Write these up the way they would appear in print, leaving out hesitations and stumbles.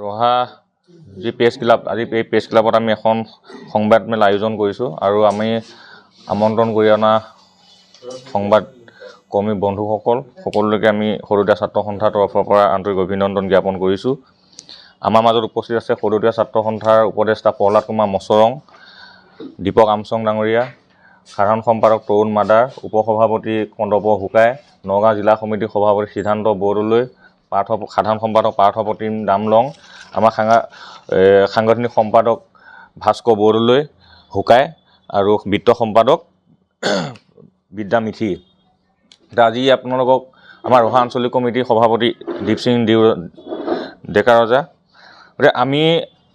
ৰহা যি press club আজি এই প্ৰেছ ক্লাবত আমি এখন সংবাদমেল আয়োজন কৰিছোঁ আৰু আমি আমন্ত্ৰণ কৰি অনা সংবাদ কৰ্মী বন্ধুসকল সকলোলৈকে আমি সৰুতীয়া ছাত্ৰ সন্থাৰ তৰফৰ পৰা আন্তৰিক অভিনন্দন জ্ঞাপন কৰিছোঁ। আমাৰ মাজত উপস্থিত আছে সৰুতীয়া ছাত্ৰ সন্থাৰ উপদেষ্টা প্ৰহ্লাদ কুমাৰ মচৰং, দীপক আমচং ডাঙৰীয়া, সাধাৰণ সম্পাদক তৰুণ মাদাৰ, উপসভাপতি কন্দপ হুকাই, নগাঁও জিলা সমিতিৰ সভাপতি সিদ্ধান্ত বৰদলৈ, সাধাৰণ সম্পাদক পাৰ্থপ্ৰতিম দামলং, আমাৰ সাংগঠনিক সম্পাদক ভাস্কৰ বৰদলৈ হুকাই আৰু বিত্ত সম্পাদক বিদ্যা মিথি। আজি আপোনালোকক আমাৰ ৰহা আঞ্চলিক কমিটিৰ সভাপতি দীপসিং ডেকা ৰজা, গতিকে আমি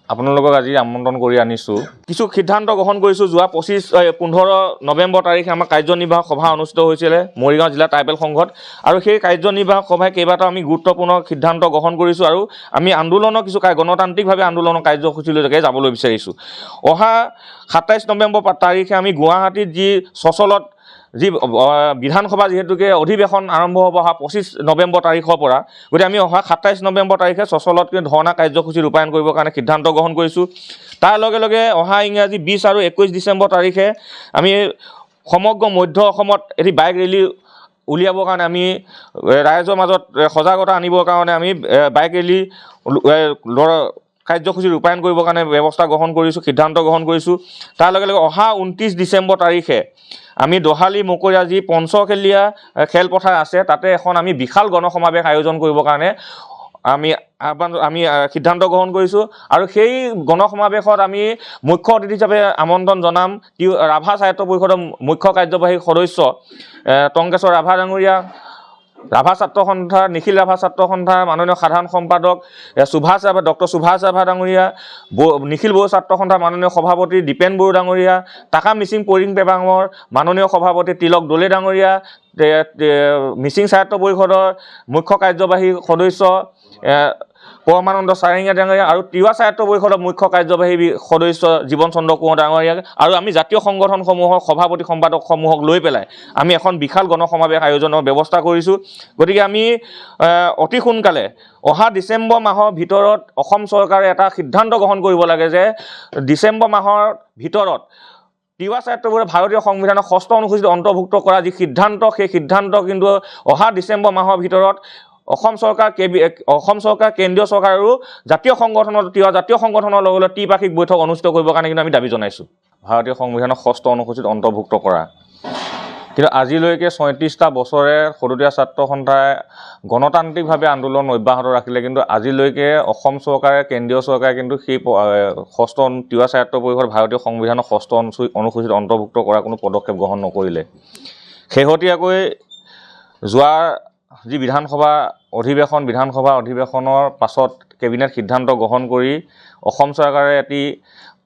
আপোনালোকক আজি আমন্ত্ৰণ কৰি আনিছোঁ। কিছু সিদ্ধান্ত গ্ৰহণ কৰিছোঁ। যোৱা 15 নৱেম্বৰ তাৰিখে আমাৰ কাৰ্যনিৰ্বাহক সভা অনুষ্ঠিত হৈছিলে মৰিগাঁও জিলা ট্ৰাইবেল সংঘত, আৰু সেই কাৰ্যনিৰ্বাহক সভাই কেইবাটাও আমি গুৰুত্বপূৰ্ণ সিদ্ধান্ত গ্ৰহণ কৰিছোঁ আৰু আমি আন্দোলনৰ কিছু গণতান্ত্ৰিকভাৱে আন্দোলনৰ কাৰ্যসূচীলৈকে যাবলৈ বিচাৰিছোঁ। অহা 27 নৱেম্বৰ তাৰিখে আমি গুৱাহাটীত যি সচলত যি বিধানসভা যিহেতুকে অধিৱেশন আৰম্ভ হ'ব অহা 25 নৱেম্বৰ তাৰিখৰ পৰা, গতিকে আমি অহা 27 নৱেম্বৰ তাৰিখে সচলত ধৰ্ণা কাৰ্যসূচী ৰূপায়ণ কৰিবৰ কাৰণে সিদ্ধান্ত গ্ৰহণ কৰিছোঁ। তাৰ লগে লগে অহা ইংৰাজী 20 আৰু 21 ডিচেম্বৰ তাৰিখে আমি সমগ্ৰ মধ্য অসমত এটি বাইক ৰেলী উলিয়াবৰ কাৰণে আমি ৰাইজৰ মাজত সজাগতা আনিবৰ কাৰণে আমি বাইক ৰেলী কাৰ্যসূচী ৰূপায়ণ কৰিবৰ কাৰণে ব্যৱস্থা গ্ৰহণ কৰিছোঁ, সিদ্ধান্ত গ্ৰহণ কৰিছোঁ। তাৰ লগে লগে অহা 29 ডিচেম্বৰ তাৰিখে আমি দহালি মকৰীয়া যি পঞ্চখেলীয়া খেলপথাৰ আছে তাতে এখন আমি বিশাল গণসমাৱেশ আয়োজন কৰিবৰ কাৰণে আমি সিদ্ধান্ত গ্ৰহণ কৰিছোঁ। আৰু সেই গণসমাৱেশত আমি মুখ্য অতিথি হিচাপে আমন্ত্ৰণ জনাম ৰাভা সাহিত্য পৰিষদৰ মুখ্য কাৰ্যবাহী সদস্য টংকেশ্বৰ ৰাভা ডাঙৰীয়া, ৰাভা ছাত্ৰ সন্থাৰ নিখিল ৰাভা ছাত্ৰ সন্থাৰ মাননীয় সাধাৰণ সম্পাদক ডক্টৰ সুভাষ ৰাভা ডাঙৰীয়া, নিখিল বড়ো ছাত্ৰ সন্থাৰ মাননীয় সভাপতি দীপেন বড়ো ডাঙৰীয়া, টাকা মিচিং পৰিং পেবাঙৰ মাননীয় সভাপতি তিলক দলে ডাঙৰীয়া, মিচিং সাহিত্য পৰিষদৰ মুখ্য কাৰ্যবাহী সদস্য পৰমানন্দ চাৰেঙীয়া ডাঙৰীয়া আৰু তিৱা সাহিত্য পৰিষদৰ মুখ্য কাৰ্যবাহী সদস্য জীৱন চন্দ্ৰ কোঁৱৰ ডাঙৰীয়া আৰু আমি জাতীয় সংগঠনসমূহৰ সভাপতি সম্পাদকসমূহক লৈ পেলাই আমি এখন বিশাল গণসমাৱেশ আয়োজনৰ ব্যৱস্থা কৰিছোঁ। গতিকে আমি অতি সোনকালে অহা ডিচেম্বৰ মাহৰ ভিতৰত অসম চৰকাৰে এটা সিদ্ধান্ত গ্ৰহণ কৰিব লাগে যে ডিচেম্বৰ মাহৰ ভিতৰত তিৱা সাহিত্য পৰিষদে ভাৰতীয় সংবিধানৰ 6ষ্ঠ অনুসূচীত অন্তৰ্ভুক্ত কৰা যি সিদ্ধান্ত, সেই সিদ্ধান্ত কিন্তু অহা ডিচেম্বৰ মাহৰ ভিতৰত অসম চৰকাৰ কেন্দ্ৰীয় চৰকাৰ আৰু তিৱা জাতীয় সংগঠনৰ লগত ত্ৰিপাক্ষিক বৈঠক অনুষ্ঠিত কৰিবৰ কাৰণে কিন্তু আমি দাবী জনাইছোঁ। ভাৰতীয় সংবিধানৰ 6ষ্ঠ অনুসূচীত অন্তৰ্ভুক্ত কৰা, কিন্তু আজিলৈকে 36টা বছৰে সৰুতীয়া ছাত্ৰ সন্থাই গণতান্ত্ৰিকভাৱে আন্দোলন অব্যাহত ৰাখিলে, কিন্তু আজিলৈকে অসম চৰকাৰে কেন্দ্ৰীয় চৰকাৰে কিন্তু সেই 6ষ্ঠ তিৱা সাহিত্য পৰিষদ ভাৰতীয় সংবিধানৰ 6ষ্ঠ অনুসূচীত অন্তৰ্ভুক্ত কৰা কোনো পদক্ষেপ গ্ৰহণ নকৰিলে। শেহতীয়াকৈ যোৱা যি বিধানসভা অধিৱেশনৰ পাছত কেবিনেট সিদ্ধান্ত গ্ৰহণ কৰি অসম চৰকাৰে এটি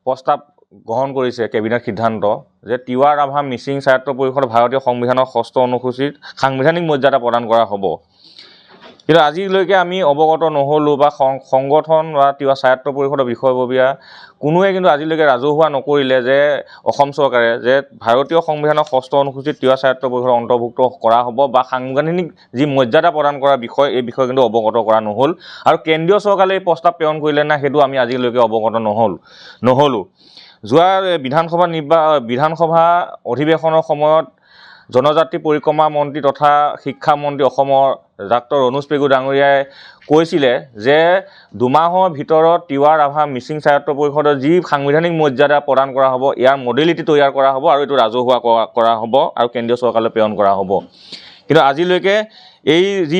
প্ৰস্তাৱ গ্ৰহণ কৰিছে কেবিনেট সিদ্ধান্ত যে তিৱা ৰাভা মিচিং সাহিত্য পৰিষদ ভাৰতীয় সংবিধানৰ 6ষ্ঠ অনুসূচীত সাংবিধানিক মৰ্যাদা প্ৰদান কৰা হ'ব। কিন্তু আজিলৈকে আমি অৱগত নহ'লোঁ বা সংগঠন বা তিৱা সাহিত্য পৰিষদৰ বিষয়ববীয়া কোনোৱে কিন্তু আজিলৈকে ৰাজহুৱা নকৰিলে যে অসম চৰকাৰে যে ভাৰতীয় সংবিধানৰ 6ষ্ঠ অনুসূচীত তিৱা সাহিত্য পৰিষদ অন্তৰ্ভুক্ত কৰা হ'ব বা সাংবিধানিক যি মৰ্যাদা প্ৰদান কৰাৰ বিষয়, এই বিষয়ে কিন্তু অৱগত কৰা নহ'ল। আৰু কেন্দ্ৰীয় চৰকাৰে এই প্ৰস্তাৱ প্ৰেৰণ কৰিলে নাই সেইটো আমি আজিলৈকে অৱগত নহ'লোঁ। যোৱা বিধানসভা অধিৱেশনৰ সময়ত জনজাতি পৰিক্ৰমা মন্ত্ৰী তথা শিক্ষা মন্ত্ৰী অসমৰ ডাক্তৰ ৰণোজ পেগু ডাঙৰীয়াই কৈছিলে যে 2 মাহৰ ভিতৰত তিৱা ৰাভা মিচিং সাহিত্য পৰিষদৰ যি সাংবিধানিক মৰ্যাদা প্ৰদান কৰা হ'ব ইয়াৰ মডেলিটি তৈয়াৰ কৰা হ'ব আৰু এইটো ৰাজহুৱা কৰা হ'ব আৰু কেন্দ্ৰীয় চৰকাৰলৈ প্ৰেৰণ কৰা হ'ব। কিন্তু আজিলৈকে এই যি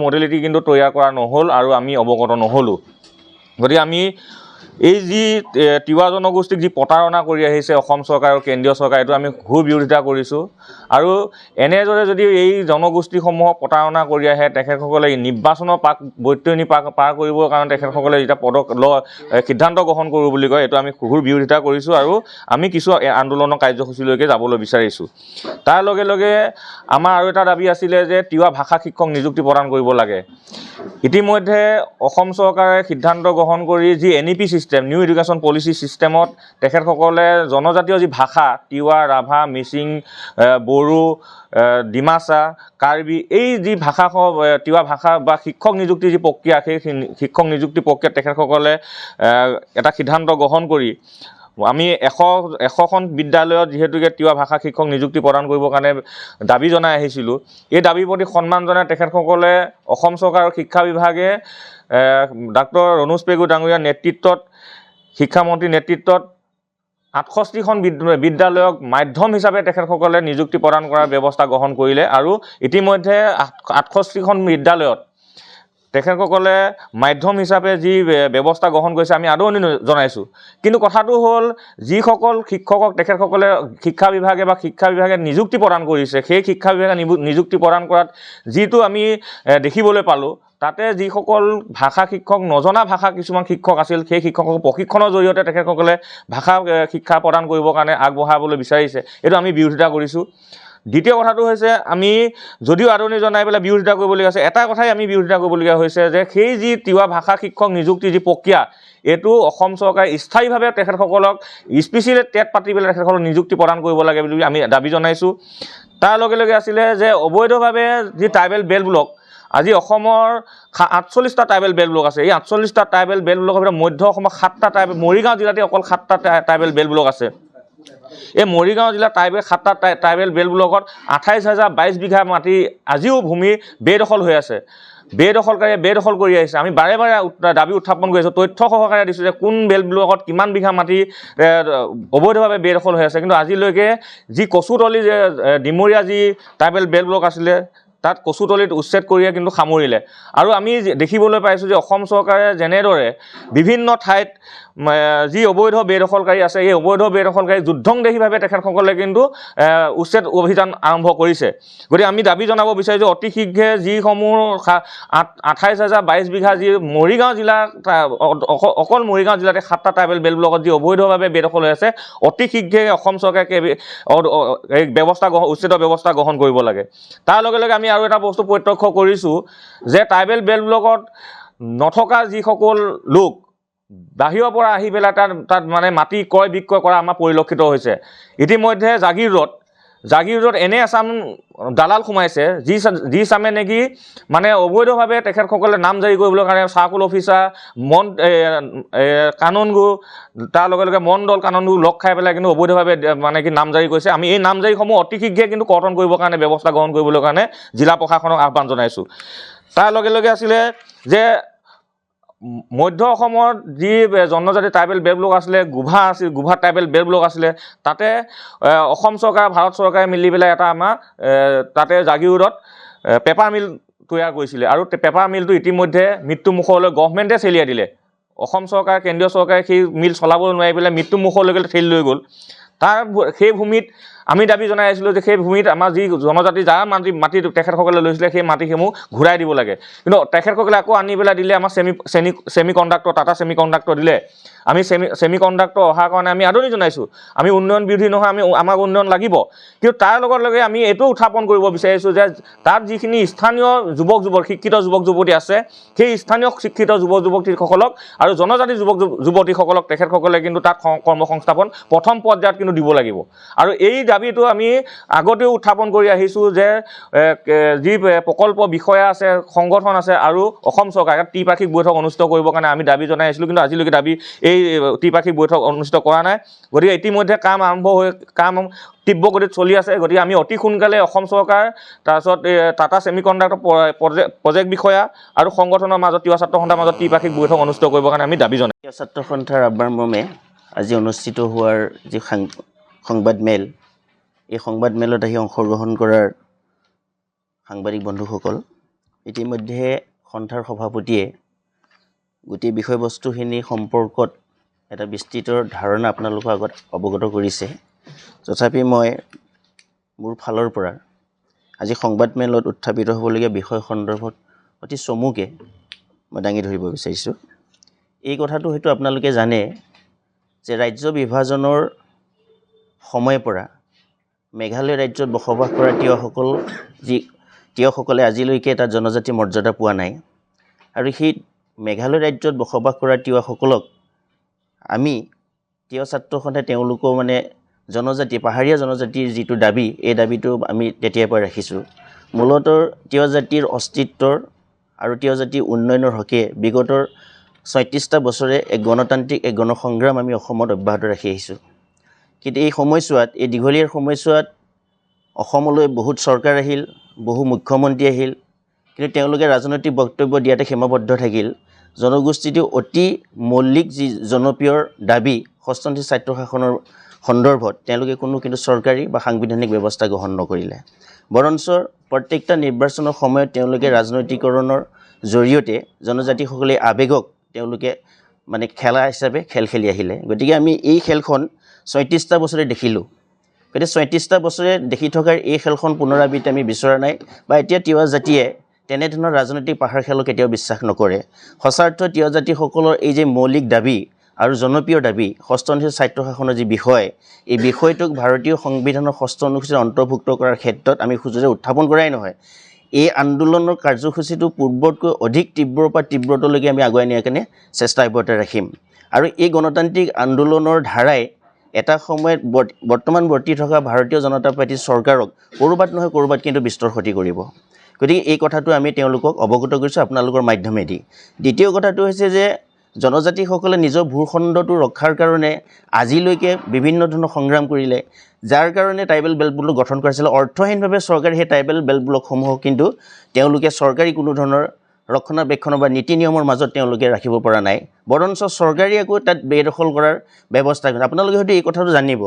মডেলিটি কিন্তু তৈয়াৰ কৰা নহ'ল আৰু আমি অৱগত নহ'লোঁ। গতিকে আমি এই যি তিৱা জনগোষ্ঠীক যি প্ৰতাৰণা কৰি আহিছে অসম চৰকাৰ আৰু কেন্দ্ৰীয় চৰকাৰ, এইটো আমি ঘোৰ বিৰোধিতা কৰিছোঁ। আৰু এনেদৰে যদি এই জনগোষ্ঠীসমূহক প্ৰতাৰণা কৰি আহে, তেখেতসকলে নিৰ্বাচনৰ বৈতৰণি পাৰ কৰিবৰ কাৰণে তেখেতসকলে যেতিয়া সিদ্ধান্ত গ্ৰহণ কৰোঁ বুলি কয়, এইটো আমি ঘোৰ বিৰোধিতা কৰিছোঁ আৰু আমি কিছু আন্দোলনৰ কাৰ্যসূচীলৈকে যাবলৈ বিচাৰিছোঁ। তাৰ লগে লগে আমাৰ আৰু এটা দাবী আছিলে যে তিৱা ভাষা শিক্ষক নিযুক্তি প্ৰদান কৰিব লাগে। ইতিমধ্যে অসম চৰকাৰে সিদ্ধান্ত গ্ৰহণ কৰি যি NEP system new education policy চিষ্টেমত তেখেতসকলে জনজাতীয় যি ভাষা তিৱা ৰাভা মিচিং বড়ো ডিমাচা কাৰ্বি এই যি ভাষা তিৱা ভাষা বা শিক্ষক নিযুক্তি যি প্ৰক্ৰিয়া সেই শিক্ষক নিযুক্তি প্ৰক্ৰিয়াত তেখেতসকলে এটা সিদ্ধান্ত গ্ৰহণ কৰি আমি 100খন বিদ্যালয়ত যিহেতুকে তিৱা ভাষা শিক্ষক নিযুক্তি প্ৰদান কৰিবৰ কাৰণে দাবী জনাই আহিছিলোঁ এই দাবীৰ প্ৰতি সন্মান জনাই তেখেতসকলে অসম চৰকাৰৰ শিক্ষা বিভাগে ডাক্তৰ ৰণোজ পেগু ডাঙৰীয়াৰ নেতৃত্বত শিক্ষামন্ত্ৰীৰ নেতৃত্বত 68খন বিদ্যালয়ক মাধ্যম হিচাপে তেখেতসকলে নিযুক্তি প্ৰদান কৰাৰ ব্যৱস্থা গ্ৰহণ কৰিলে আৰু ইতিমধ্যে 68খন বিদ্যালয়ত তেখেতসকলে মাধ্যম হিচাপে যি ব্যৱস্থা গ্ৰহণ কৰিছে আমি আদৰণি জনাইছোঁ কিন্তু কথাটো হ'ল যিসকল শিক্ষকক তেখেতসকলে শিক্ষা বিভাগে নিযুক্তি প্ৰদান কৰিছে সেই শিক্ষা বিভাগে নিযুক্তি প্ৰদান কৰাত যিটো আমি দেখিবলৈ পালোঁ তাতে যিসকল ভাষা শিক্ষক নজনা ভাষা কিছুমান শিক্ষক আছিল সেই শিক্ষকক প্ৰশিক্ষণৰ জৰিয়তে তেখেতসকলে ভাষা শিক্ষা প্ৰদান কৰিবৰ কাৰণে আগবঢ়াবলৈ বিচাৰিছে এইটো আমি বিৰোধিতা কৰিছোঁ দ্বিতীয় কথাটো হৈছে আমি যদিও আদৰণি জনাই পেলাই বিৰোধিতা কৰিবলগীয়া আছে এটা কথাই আমি বিৰোধিতা কৰিবলগীয়া হৈছে যে সেই যি তিৱা ভাষা শিক্ষক নিযুক্তি যি প্ৰক্ৰিয়া এইটো অসম চৰকাৰে স্থায়ীভাৱে তেখেতসকলক স্পেচিয়েল টেট পাতি পেলাই তেখেতসকলক নিযুক্তি প্ৰদান কৰিব লাগে বুলি আমি দাবী জনাইছোঁ তাৰ লগে লগে আছিলে যে অবৈধভাৱে যি ট্ৰাইবেল বেল্ট ব্লক আজি অসমৰ 48টা ট্ৰাইবেল বেল্ট ব্লক আছে এই 48টা ট্ৰাইবেল বেল্ট ব্লকৰ ভিতৰত মধ্য অসমৰ 7টা ট্ৰাইবেল মৰিগাঁও জিলাতে অকল 7টা ট্ৰাইবেল বেল্ট ব্লক আছে এই মৰিগাঁও জিলাৰ 7টা ট্ৰাইবেল বেল্ট ব্লকত 28,022 বিঘা মাটি আজিও ভূমি বেদখল হৈ আছে বেদখলকাৰীয়ে বেদখল কৰি আহিছে আমি বাৰে বাৰে দাবী উত্থাপন কৰি আছোঁ তথ্য সহকাৰে দিছোঁ যে কোন বেল্ট ব্লকত কিমান বিঘা মাটি অবৈধভাৱে বেদখল হৈ আছে কিন্তু আজিলৈকে যি কচুতলি যে ডিমৰীয়া যি ট্ৰাইবেল বেল্ট ব্লক আছিলে তাত কচুতলিত উচ্ছেদ কৰিয়ে কিন্তু সামৰিলে আৰু আমি দেখিবলৈ পাইছোঁ যে অসম চৰকাৰে যেনেদৰে বিভিন্ন ঠাইত যি অবৈধ বেদখলকাৰী আছে এই অবৈধ বেদখলকাৰী যুদ্ধংদেহীভাৱে তেখেতসকলে কিন্তু উচ্ছেদ অভিযান আৰম্ভ কৰিছে গতিকে আমি দাবী জনাব বিচাৰিছোঁ অতি শীঘ্ৰে যিসমূহ 28,022 বিঘা যি মৰিগাঁও জিলা অকল মৰিগাঁও জিলাতে 7টা ট্ৰাইবেল বেল্ট ব্লকত যি অবৈধভাৱে বেদখল হৈ আছে অতি শীঘ্ৰে অসম চৰকাৰে এই উচ্ছেদৰ ব্যৱস্থা গ্ৰহণ কৰিব লাগে তাৰ লগে লগে আমি আৰু এটা বস্তু প্ৰত্যক্ষ কৰিছোঁ যে ট্ৰাইবেল বেল্ট ব্লকত নথকা যিসকল লোক বাহিৰৰ পৰা আহি পেলাই তাত মানে মাটি ক্ৰয় বিক্ৰয় কৰা আমাৰ পৰিলক্ষিত হৈছে ইতিমধ্যে জাগিৰোডত এনে এচাম দালাল সোমাইছে যি চামে নেকি মানে অবৈধভাৱে তেখেতসকলে নাম জাৰি কৰিবলৈ কাৰণে চাৰ্কুল অফিচাৰ কানুনগো তাৰ লগে লগে মণ্ডল কানুনগো লগ খাই পেলাই কিন্তু অবৈধভাৱে মানে কি নাম জাৰি কৰিছে আমি এই নাম জাৰিসমূহ অতি শীঘ্ৰে কিন্তু কৰ্তন কৰিবৰ কাৰণে ব্যৱস্থা গ্ৰহণ কৰিবলৈ কাৰণে জিলা প্ৰশাসনক আহ্বান জনাইছোঁ তাৰ লগে লগে আছিলে যে মধ্য অসমত যি জনজাতি ট্ৰাইবেল বেল্ট ব্লক আছিলে গোভা ট্ৰাইবেল বেল্ট ব্লক আছিলে তাতে অসম চৰকাৰ ভাৰত চৰকাৰে মিলি পেলাই এটা আমাৰ তাতে জাগিৰোডত পেপাৰ মিল তৈয়াৰ কৰিছিলে আৰু পেপাৰ মিলটো ইতিমধ্যে মৃত্যুমুখলৈ গভৰ্ণমেণ্টে চেলিয়াই দিলে অসম চৰকাৰ কেন্দ্ৰীয় চৰকাৰে সেই মিল চলাবলৈ নোৱাৰি পেলাই মৃত্যুমুখলৈকে ঠেলি লৈ গ'ল সেই ভূমিত আমি দাবী জনাই আছিলোঁ যে সেই ভূমিত আমাৰ যি জনজাতি যাৰ মাটি তেখেতসকলে লৈছিলে সেই মাটিসমূহ ঘূৰাই দিব লাগে কিন্তু তেখেতসকলে আকৌ আনি পেলাই দিলে আমাৰ semi conductor Tata semi conductor দিলে আমি ছেমি কণ্ডাক্টৰ অহাৰ কাৰণে আমি আদৰণি জনাইছোঁ আমি উন্নয়ন বিৰোধী নহয় আমাক উন্নয়ন লাগিব কিন্তু তাৰ লগে লগে আমি এইটো উত্থাপন কৰিব বিচাৰিছোঁ যে তাত যিখিনি স্থানীয় শিক্ষিত যুৱক যুৱতী আছে সেই স্থানীয় শিক্ষিত যুৱক যুৱতীসকলক আৰু জনজাতি যুৱক যুৱতীসকলক তেখেতসকলে কিন্তু তাত কৰ্মসংস্থাপন প্ৰথম পৰ্যায়ত কিন্তু দিব লাগিব আৰু এই দাবীটো আমি আগতেও উত্থাপন কৰি আহিছোঁ যে যি প্ৰকল্প বিষয়া আছে সংগঠন আছে আৰু অসম চৰকাৰে ত্ৰিপাক্ষিক বৈঠক অনুষ্ঠিত কৰিবৰ কাৰণে আমি দাবী জনাই আহিছিলোঁ কিন্তু আজিলৈকে দাবী এই ত্ৰিপাক্ষিক বৈঠক অনুষ্ঠিত কৰা নাই গতিকে ইতিমধ্যে কাম আৰম্ভ হৈ তীব্ৰ গতিত চলি আছে গতিকে আমি অতি সোনকালে অসম চৰকাৰ তাৰপিছত টাটা ছেমি কণ্ডাক্টৰ প্ৰজেক্ট বিষয়া আৰু সংগঠনৰ মাজত তিৱা ছাত্ৰ সন্থাৰ মাজত ত্ৰিপাক্ষিক বৈঠক অনুষ্ঠিত কৰিবৰ কাৰণে আমি দাবী জনাই তিৱা ছাত্ৰ সন্থাৰ আহ্বান মৰ্মে আজি অনুষ্ঠিত হোৱাৰ যি সংবাদ মেল এই সংবাদ মেলত আহি অংশগ্ৰহণ কৰাৰ সাংবাদিক বন্ধুসকল ইতিমধ্যে সন্থাৰ সভাপতিয়ে গোটেই বিষয়বস্তুখিনি সম্পৰ্কত এটা বিস্তৃত ধাৰণা আপোনালোকৰ আগত অৱগত কৰিছে তথাপি মই মোৰ ফালৰ পৰা আজি সংবাদ মেলত উত্থাপিত হ'বলগীয়া বিষয় সন্দৰ্ভত অতি চমুকে মই দাঙি ধৰিব বিচাৰিছোঁ এই কথাটো হয়তো আপোনালোকে জানে যে ৰাজ্য বিভাজনৰ সময়ৰ পৰা মেঘালয় ৰাজ্যত বসবাস কৰা তিৱাসকলে আজিলৈকে এটা জনজাতি মৰ্যাদা পোৱা নাই আৰু সেই মেঘালয় ৰাজ্যত বসবাস কৰা তিৱাসকলক আমি তিৱা ছাত্ৰসন্থাই তেওঁলোকৰ মানে জনজাতি পাহাৰীয়া জনজাতিৰ যিটো দাবী এই দাবীটো আমি তেতিয়াৰ পৰা ৰাখিছোঁ মূলতঃ তিৱা জাতিৰ অস্তিত্বৰ আৰু তিৱা জাতিৰ উন্নয়নৰ হকে বিগতৰ ৩৬টা বছৰে এক গণতান্ত্ৰিক এক গণসংগ্ৰাম আমি অসমত অব্যাহত ৰাখি আহিছোঁ কিন্তু এই সময়ছোৱাত এই দীঘলীয়া সময়ছোৱাত অসমলৈ বহুত চৰকাৰ আহিল বহু মুখ্যমন্ত্ৰী আহিল কিন্তু তেওঁলোকে ৰাজনৈতিক বক্তব্য দিয়াতে সীমাবদ্ধ থাকিল জনগোষ্ঠীটো অতি মৌলিক যি জনপ্ৰিয় দাবী হস্তনিৰ্মিত স্বায়ত্তশাসনৰ সন্দৰ্ভত তেওঁলোকে কোনো কিন্তু চৰকাৰী বা সাংবিধানিক ব্যৱস্থা গ্ৰহণ নকৰিলে বৰঞ্চ প্ৰত্যেকটা নিৰ্বাচনৰ সময়ত তেওঁলোকে ৰাজনৈতিকৰণৰ জৰিয়তে জনজাতিসকলে আৱেগক তেওঁলোকে মানে খেলা হিচাপে খেল খেলি আহিলে গতিকে আমি এই খেলখন ৩৬টা বছৰে দেখিলোঁ গতিকে ৩৬টা বছৰে দেখি থকাৰ এই খেলখন পুনৰাবৃত্তি আমি বিচৰা নাই বা এতিয়া তিৱা জাতিয়ে তেনেধৰণৰ ৰাজনৈতিক পাহাৰ খেলক কেতিয়াও বিশ্বাস নকৰে সঁচাৰ্থ তিৱা জাতিসকলৰ এই যে মৌলিক দাবী আৰু জনপ্ৰিয় দাবী হস্তনিৰ্মিত স্বায়ত্তশাসনৰ যি বিষয় এই বিষয়টোক ভাৰতীয় সংবিধানৰ ৬ষ্ঠ অনুসূচীত অন্তৰ্ভুক্ত কৰাৰ ক্ষেত্ৰত আমি সুযোগে উত্থাপন কৰাই নহয় এই আন্দোলনৰ কাৰ্যসূচীটো পূৰ্বতকৈ অধিক তীব্ৰৰ পৰা তীব্ৰতলৈকে আমি আগুৱাই নিয়াৰ কাৰণে চেষ্টা অব্যাহত ৰাখিম আৰু এই গণতান্ত্ৰিক আন্দোলনৰ ধাৰাই এটা সময়ত বৰ্তমান বৰ্তি থকা ভাৰতীয় জনতা পাৰ্টীৰ চৰকাৰক ক'ৰবাত নহয় ক'ৰবাত কিন্তু বিস্তৰ ক্ষতি কৰিব গতিকে এই কথাটো আমি তেওঁলোকক অৱগত কৰিছোঁ আপোনালোকৰ মাধ্যমেদি দ্বিতীয় কথাটো হৈছে যে জনজাতিসকলে নিজৰ ভূখণ্ডটো ৰক্ষাৰ কাৰণে আজিলৈকে বিভিন্ন ধৰণৰ সংগ্ৰাম কৰিলে যাৰ কাৰণে ট্ৰাইবেল বেল্ট ব্লক গঠন কৰিছিল অৰ্থহীনভাৱে চৰকাৰে সেই ট্ৰাইবেল বেল্ট ব্লকসমূহক কিন্তু তেওঁলোকে চৰকাৰী কোনো ধৰণৰ ৰক্ষণাবেক্ষণ বা নীতি নিয়মৰ মাজত তেওঁলোকে ৰাখিব পৰা নাই বৰঞ্চ চৰকাৰী একো তাত বেদখল কৰাৰ ব্যৱস্থা কৰিছে আপোনালোকে হয়তো এই কথাটো জানিব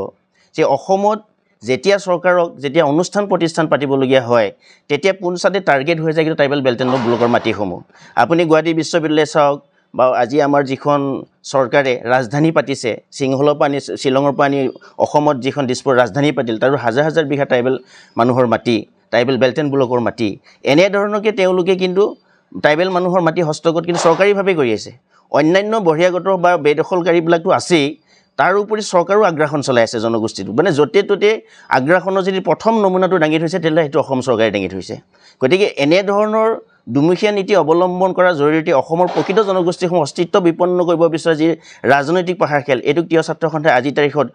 যে অসমত যেতিয়া চৰকাৰক যেতিয়া অনুষ্ঠান প্ৰতিষ্ঠান পাতিবলগীয়া হয় তেতিয়া পোনচাতে টাৰ্গেট হৈ যায় কিন্তু ট্ৰাইবেল বেল্ট এণ্ড ব্লকৰ মাটিসমূহ আপুনি গুৱাহাটী বিশ্ববিদ্যালয় চাওক বা আজি আমাৰ যিখন চৰকাৰে ৰাজধানী পাতিছে সিংহলৰ পৰা আনি শ্বিলঙৰ পৰা আনি অসমত যিখন দিছপুৰ ৰাজধানী পাতিল তাৰ হাজাৰ হাজাৰ বিঘা ট্ৰাইবেল মানুহৰ মাটি ট্ৰাইবেল বেল্ট এণ্ড ব্লকৰ মাটি এনেধৰণকে তেওঁলোকে কিন্তু ট্ৰাইবেল মানুহৰ মাটি হস্তগত কিন্তু চৰকাৰীভাৱে কৰি আছে অন্যান্য বহিৰাগত বা বেদখলকাৰীবিলাকতো আছেই তাৰ উপৰি চৰকাৰো আগ্ৰাসন চলাই আছে জনগোষ্ঠীটো মানে য'তে ত'তে আগ্ৰাসনৰ যদি প্ৰথম নমুনাটো দাঙি থৈছে তেতিয়াহ'লে সেইটো অসম চৰকাৰে দাঙি থৈছে গতিকে এনেধৰণৰ দুমুখীয়া নীতি অৱলম্বন কৰাৰ জৰিয়তে অসমৰ প্ৰকৃত জনগোষ্ঠীসমূহ অস্তিত্ব বিপন্ন কৰিব বিচৰা যি ৰাজনৈতিক পাহাৰ খেল এইটোক তিৱা ছাত্ৰসন্থাই আজিৰ তাৰিখত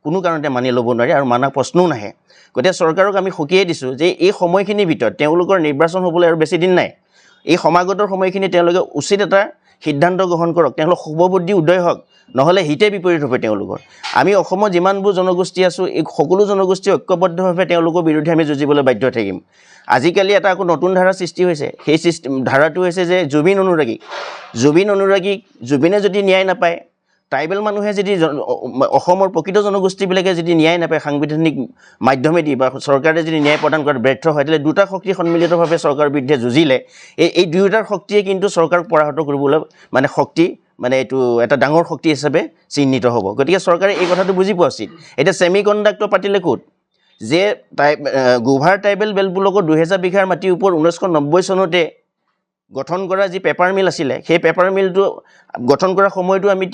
কোনো কাৰণতে মানি ল'ব নোৱাৰে আৰু মানা প্ৰশ্নও নাহে গতিকে চৰকাৰক আমি সকীয়াই দিছোঁ যে এই সময়খিনিৰ ভিতৰত তেওঁলোকৰ নিৰ্বাচন হ'বলৈ আৰু বেছি দিন নাই এই সমাগতৰ সময়খিনি তেওঁলোকে উচিত এটা সিদ্ধান্ত গ্ৰহণ কৰক তেওঁলোক শুভবুদ্ধি উদয় হওক নহ'লে হিতে বিপৰীত হ'ব তেওঁলোকৰ আমি অসমত যিমানবোৰ জনগোষ্ঠী আছোঁ এই সকলো জনগোষ্ঠী ঐক্যবদ্ধভাৱে তেওঁলোকৰ বিৰুদ্ধে আমি যুঁজিবলৈ বাধ্য থাকিম আজিকালি এটা আকৌ নতুন ধাৰা সৃষ্টি হৈছে সেই ধাৰাটো হৈছে যে জুবিন অনুৰাগীক জুবিনে যদি ন্যায় নাপায় ট্ৰাইবেল মানুহে যদি অসমৰ প্ৰকৃত জনগোষ্ঠীবিলাকে যদি ন্যায় নাপায় সাংবিধানিক মাধ্যমেদি বা চৰকাৰে যদি ন্যায় প্ৰদান কৰাত ব্যৰ্থ হয় তেতিয়াহ'লে দুটা শক্তি সন্মিলিতভাৱে চৰকাৰৰ বিৰুদ্ধে যুঁজিলে এই দুয়োটাৰ শক্তিয়ে কিন্তু চৰকাৰক পৰাহত কৰিবলৈ মানে শক্তি মানে এইটো এটা ডাঙৰ শক্তি হিচাপে চিহ্নিত হ'ব গতিকে চৰকাৰে এই কথাটো বুজি পোৱা উচিত এতিয়া ছেমি কণ্ডাক্টৰ পাতিলে ক'ত যে গোভাৰ ট্ৰাইবেল বেল্ট ব্লকৰ ২০০০ বিঘাৰ মাটিৰ ওপৰত ১৯৯০ চনতে গঠন কৰা যি পেপাৰ মিল আছিলে সেই পেপাৰ মিলটো গঠন কৰাৰ সময়তো আমি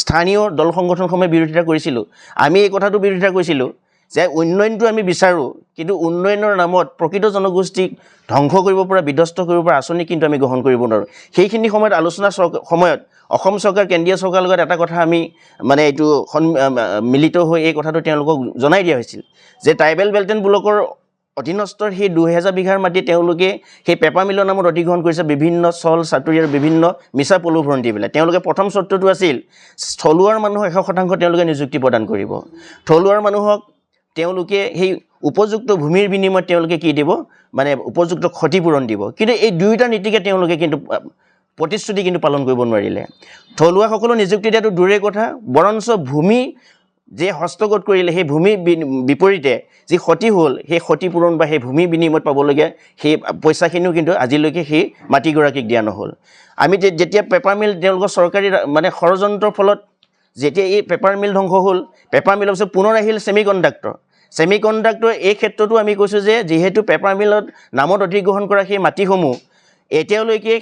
স্থানীয় দল সংগঠনসমূহে বিৰোধিতা কৰিছিলোঁ আমি এই কথাটো বিৰোধিতা কৰিছিলোঁ যে উন্নয়নটো আমি বিচাৰোঁ কিন্তু উন্নয়নৰ নামত প্ৰকৃত জনগোষ্ঠীক ধ্বংস কৰিব পৰা বিধ্বস্ত কৰিব পৰা আঁচনি কিন্তু আমি গ্ৰহণ কৰিব নোৱাৰোঁ সেইখিনি সময়ত আলোচনাৰ সময়ত অসম চৰকাৰ কেন্দ্ৰীয় চৰকাৰৰ লগত এটা কথা আমি মানে এইটো মিলিত হৈ এই কথাটো তেওঁলোকক জনাই দিয়া হৈছিল যে ট্ৰাইবেল বেল্ট এণ্ড ব্লকৰ অধীনস্থৰ সেই ২০০০ বিঘাৰ মাটি তেওঁলোকে সেই পেপাৰ মিলৰ নামত অধিগ্ৰহণ কৰিছে বিভিন্ন চল চাতুৰি আৰু বিভিন্ন মিছা প্ৰলোভন দি পেলাই তেওঁলোকে প্ৰথম চৰ্তটো আছিল থলুৱাৰ মানুহক ১০০% তেওঁলোকে নিযুক্তি প্ৰদান কৰিব থলুৱাৰ মানুহক তেওঁলোকে সেই উপযুক্ত ভূমিৰ বিনিময়ত তেওঁলোকে কি দিব মানে উপযুক্ত ক্ষতিপূৰণ দিব কিন্তু এই দুয়োটা নীতিকে তেওঁলোকে কিন্তু প্ৰতিশ্ৰুতি কিন্তু পালন কৰিব নোৱাৰিলে থলুৱাসকলো নিযুক্তি দিয়াটো দূৰৰে কথা বৰঞ্চ ভূমি যে হস্তগত কৰিলে সেই ভূমি বিপৰীতে যি ক্ষতি হ'ল সেই ক্ষতিপূৰণ বা সেই ভূমি বিনিময়ত পাবলগীয়া সেই পইচাখিনিও কিন্তু আজিলৈকে সেই মাটিগৰাকীক দিয়া নহ'ল আমি যেতিয়া পেপাৰ মিল তেওঁলোকৰ চৰকাৰী মানে ষড়যন্ত্ৰৰ ফলত যেতিয়া এই পেপাৰ মিল ধ্বংস হ'ল পেপাৰ মিলৰ পিছত পুনৰ আহিল ছেমি কণ্ডাক্টৰ এই ক্ষেত্ৰতো আমি কৈছোঁ যে যিহেতু পেপাৰ মিলত নামত অধিগ্ৰহণ কৰা সেই মাটিসমূহ এতিয়ালৈকে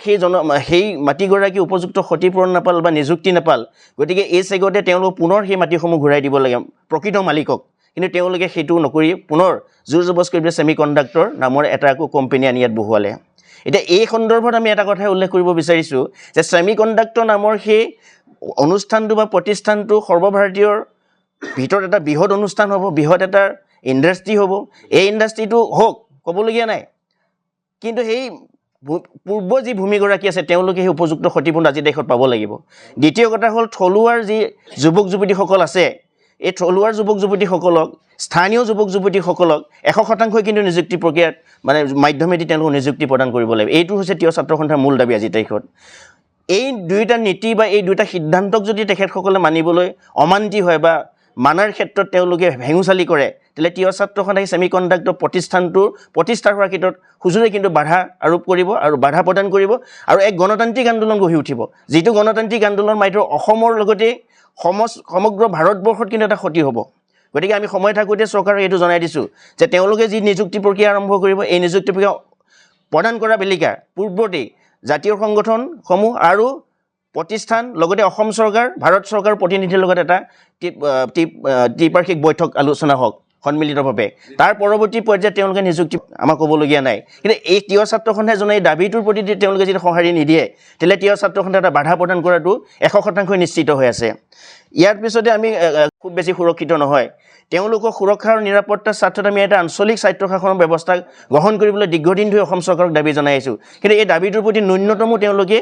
সেই মাটিগৰাকী উপযুক্ত ক্ষতিপূৰণ নাপাল বা নিযুক্তি নাপাল গতিকে এই চেগতে তেওঁলোক পুনৰ সেই মাটিসমূহ ঘূৰাই দিব লাগে প্ৰকৃত মালিকক কিন্তু তেওঁলোকে সেইটো নকৰি পুনৰ জোৰ জবজ কৰি পেলাই ছেমি কণ্ডাক্টৰ নামৰ এটা আকৌ কোম্পানী আনি ইয়াত বহুৱালে এতিয়া এই সন্দৰ্ভত আমি এটা কথাই উল্লেখ কৰিব বিচাৰিছোঁ যে ছেমি কণ্ডাক্টৰ নামৰ সেই অনুষ্ঠানটো বা প্ৰতিষ্ঠানটো সৰ্বভাৰতীয়ৰ ভিতৰত এটা বৃহৎ অনুষ্ঠান হ'ব, বৃহৎ এটা ইণ্ডাষ্ট্ৰী হ'ব। এই ইণ্ডাষ্ট্ৰীটো হওক, ক'বলগীয়া নাই, কিন্তু সেই পূৰ্ব যি ভূমিগৰাকী আছে তেওঁলোকে সেই উপযুক্ত ক্ষতিপূৰণ আজি দেশত পাব লাগিব। দ্বিতীয় কথা হ'ল থলুৱাৰ যি যুৱক যুৱতীসকল আছে, এই থলুৱাৰ যুৱক যুৱতীসকলক, স্থানীয় যুৱক যুৱতীসকলক 100% কিন্তু নিযুক্তি প্ৰক্ৰিয়াত মানে মাধ্যমেদি তেওঁলোকক নিযুক্তি প্ৰদান কৰিব লাগিব। এইটো হৈছে তিৱা ছাত্ৰ সন্থাৰ মূল দাবী আজি তাৰিখত। এই দুয়োটা নীতি বা এই দুয়োটা সিদ্ধান্তক যদি তেখেতসকলে মানিবলৈ অমান্তি হয় বা মানাৰ ক্ষেত্ৰত তেওঁলোকে ভেঙুচালি কৰে, তেতিয়াহ'লে তিৱা ছাত্ৰ সন্থাই ছেমিকণ্ডাক্টৰ প্ৰতিষ্ঠানটোৰ প্ৰতিষ্ঠা হোৱাৰ ক্ষেত্ৰত সুযোগে কিন্তু বাধা আৰোপ কৰিব আৰু বাধা প্ৰদান কৰিব আৰু এক গণতান্ত্ৰিক আন্দোলন গঢ়ি উঠিব, যিটো গণতান্ত্ৰিক আন্দোলন মাত্ৰ অসমৰ লগতে সমগ্ৰ ভাৰতবৰ্ষত কিন্তু এটা ক্ষতি হ'ব। গতিকে আমি সময় থাকোঁতে চৰকাৰক এইটো জনাই দিছোঁ যে তেওঁলোকে যি নিযুক্তি প্ৰক্ৰিয়া আৰম্ভ কৰিব, এই নিযুক্তি প্ৰক্ৰিয়া প্ৰদান কৰা বেলিকা পূৰ্বতেই জাতীয় সংগঠনসমূহ আৰু প্ৰতিষ্ঠান লগতে অসম চৰকাৰ, ভাৰত চৰকাৰৰ প্ৰতিনিধিৰ লগত এটা ত্ৰিপাক্ষিক বৈঠক আলোচনা হওক সন্মিলিতভাৱে। তাৰ পৰৱৰ্তী পৰ্যায়ত তেওঁলোকে নিযুক্তি আমাক ক'বলগীয়া নাই। কিন্তু এই তিৱা ছাত্ৰ সন্থাই জনাই এই দাবীটোৰ প্ৰতি তেওঁলোকে যদি সঁহাৰি নিদিয়ে, তেতিয়াহ'লে তিৱা ছাত্ৰ সন্থাই এটা বাধা প্ৰদান কৰাটো 100% নিশ্চিত হৈ আছে। ইয়াৰ পিছতে আমি খুব বেছি সুৰক্ষিত নহয়। তেওঁলোকক সুৰক্ষা আৰু নিৰাপত্তাৰ স্বাৰ্থত আমি এটা আঞ্চলিক স্বায়ত্তশাসনৰ ব্যৱস্থা গ্ৰহণ কৰিবলৈ দীৰ্ঘদিন ধৰি অসম চৰকাৰক দাবী জনাই আছোঁ। কিন্তু এই দাবীটোৰ প্ৰতি ন্যূনতমো তেওঁলোকে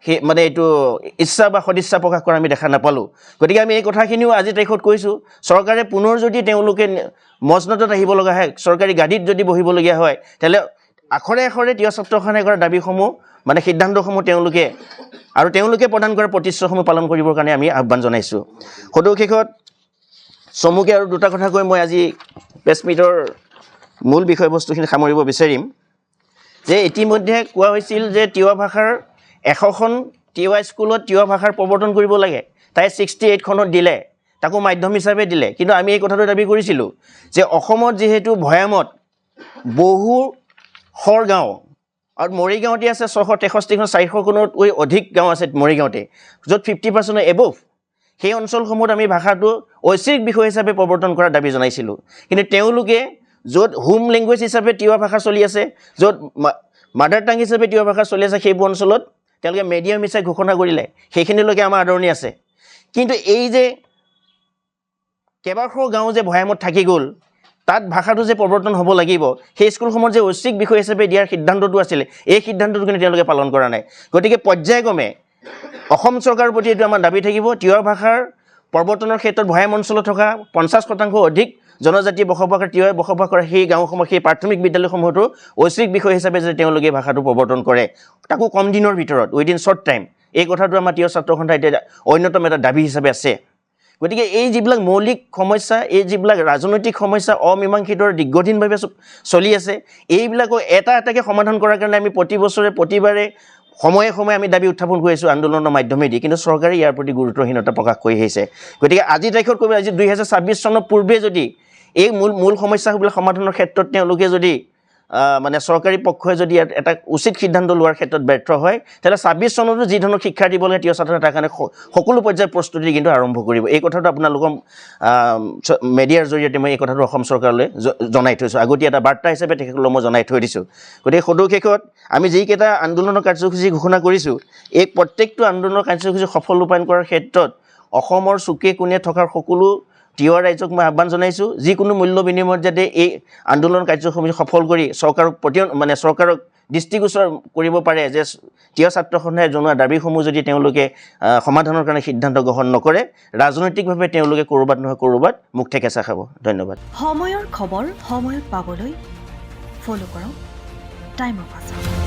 সেই মানে এইটো ইচ্ছা বা সদিচ্ছা প্ৰকাশ কৰা আমি দেখা নাপালোঁ। গতিকে আমি এই কথাখিনিও আজি তাৰিখত কৈছোঁ, চৰকাৰে পুনৰ যদি তেওঁলোকে মজনতত আহিব লগা হয়, চৰকাৰী গাদীত যদি বহিবলগীয়া হয়, তেতিয়াহ'লে আখৰে আখৰে তিৱা ছাত্ৰ সন্থাই কৰা দাবীসমূহ মানে সিদ্ধান্তসমূহ তেওঁলোকে প্ৰদান কৰা প্ৰতিশ্ৰুতিসমূহ পালন কৰিবৰ কাৰণে আমি আহ্বান জনাইছোঁ। সদুশেষত চমুকে আৰু দুটা কথা কৈ মই আজি প্ৰেছমিটৰ মূল বিষয়বস্তুখিনি সামৰিব বিচাৰিম যে ইতিমধ্যে কোৱা হৈছিল যে তিৱা ভাষাৰ 100খন তিৱা স্কুলত তিৱা ভাষাৰ প্ৰৱৰ্তন কৰিব লাগে, তাই 68খনত দিলে, তাকো মাধ্যম হিচাপে দিলে। কিন্তু আমি এই কথাটো দাবী কৰিছিলোঁ যে অসমত যিহেতু ভৈয়ামত বহু শৰ গাঁও আৰু মৰিগাঁৱতে আছে 663খন, 400খনতকৈ অধিক গাঁও আছে মৰিগাঁৱতে, য'ত 50% এবভ, সেই অঞ্চলসমূহত আমি ভাষাটো ঐচ্ছিক বিষয় হিচাপে প্ৰৱৰ্তন কৰাৰ দাবী জনাইছিলোঁ। কিন্তু তেওঁলোকে য'ত হোম লেংগুৱেজ হিচাপে তিৱা ভাষা চলি আছে, য'ত মাডাৰ টাং হিচাপে তিৱা ভাষা চলি আছে, সেইবোৰ অঞ্চলত তেওঁলোকে মিডিয়াম হিচাপে ঘোষণা কৰিলে, সেইখিনিলৈকে আমাৰ আদৰণি আছে। কিন্তু এই যে কেইবাশ গাঁও যে ভৈয়ামত থাকি গ'ল, তাত ভাষাটো যে প্ৰৱৰ্তন হ'ব লাগিব, সেই স্কুলসমূহত যে ঐচ্ছিক বিষয় হিচাপে দিয়াৰ সিদ্ধান্তটো আছিলে, এই সিদ্ধান্তটো কিন্তু তেওঁলোকে পালন কৰা নাই। গতিকে পৰ্যায়ক্ৰমে অসম চৰকাৰৰ প্ৰতি এইটো আমাৰ দাবী থাকিব, তিৱা ভাষাৰ প্ৰৱৰ্তনৰ ক্ষেত্ৰত ভৈয়াম অঞ্চলত থকা 50% অধিক জনজাতি তিৱাই বসবাস কৰা সেই গাঁওসমূহ, সেই প্ৰাথমিক বিদ্যালয়সমূহতো ঐচ্ছিক বিষয় হিচাপে যদি তেওঁলোকে ভাষাটো প্ৰৱৰ্তন কৰে, তাকো কম দিনৰ ভিতৰত, উইদিন শ্বৰ্ট টাইম, এই কথাটো আমাৰ তিৱা ছাত্ৰ সন্থাৰ এতিয়া অন্যতম এটা দাবী হিচাপে আছে। গতিকে এই যিবিলাক মৌলিক সমস্যা, এই যিবিলাক ৰাজনৈতিক সমস্যা অমীমাংসিত দীৰ্ঘদিনভাৱে চলি আছে, এইবিলাকো এটা এটাকৈ সমাধান কৰাৰ কাৰণে আমি প্ৰতি বছৰে প্ৰতিবাৰে সময়ে সময়ে আমি দাবী উত্থাপন কৰি আছোঁ আন্দোলনৰ মাধ্যমেদি, কিন্তু চৰকাৰে ইয়াৰ প্ৰতি গুৰুত্বহীনতা প্ৰকাশ কৰি আহিছে। গতিকে আজি তাৰিখত ক'ব, আজি 2026 চনৰ পূৰ্বে যদি এই মূল সমস্যাবিলাক সমাধানৰ ক্ষেত্ৰত তেওঁলোকে যদি মানে চৰকাৰী পক্ষই যদি এটা উচিত সিদ্ধান্ত লোৱাৰ ক্ষেত্ৰত ব্যৰ্থ হয়, তেতিয়াহ'লে 26 চনতো যি ধৰণৰ শিক্ষা দিব লাগে তিৱা ছাত্ৰ তাৰ কাৰণে সকলো পৰ্যায়ৰ প্ৰস্তুতি কিন্তু আৰম্ভ কৰিব। এই কথাটো আপোনালোকৰ মেডিয়াৰ জৰিয়তে মই এই কথাটো অসম চৰকাৰলৈ জনাই থৈছোঁ, আগতীয়া এটা বাৰ্তা হিচাপে তেখেতসকলক মই জনাই থৈ দিছোঁ। গতিকে সদুশেষত আমি যিকেইটা আন্দোলনৰ কাৰ্যসূচী ঘোষণা কৰিছোঁ, এই প্ৰত্যেকটো আন্দোলনৰ কাৰ্যসূচী সফল ৰূপায়ণ কৰাৰ ক্ষেত্ৰত অসমৰ চুকে কোণে থকাৰ সকলো তিৱা ৰাইজক মই আহ্বান জনাইছোঁ, যিকোনো মূল্য বিনিময়ত যাতে এই আন্দোলন কাৰ্যসূচী সফল কৰি চৰকাৰক দৃষ্টিগোচৰ কৰিব পাৰে যে তিৱা ছাত্ৰ সন্থাই জনোৱা দাবীসমূহ যদি তেওঁলোকে সমাধানৰ কাৰণে সিদ্ধান্ত গ্ৰহণ নকৰে, ৰাজনৈতিকভাৱে তেওঁলোকে ক'ৰবাত নহয় ক'ৰবাত মুখ ঠেকেচা খাব। ধন্যবাদ। সময়ৰ খবৰ সময়ত পাবলৈ ফ'ল' কৰক টাইম অফ আছাম।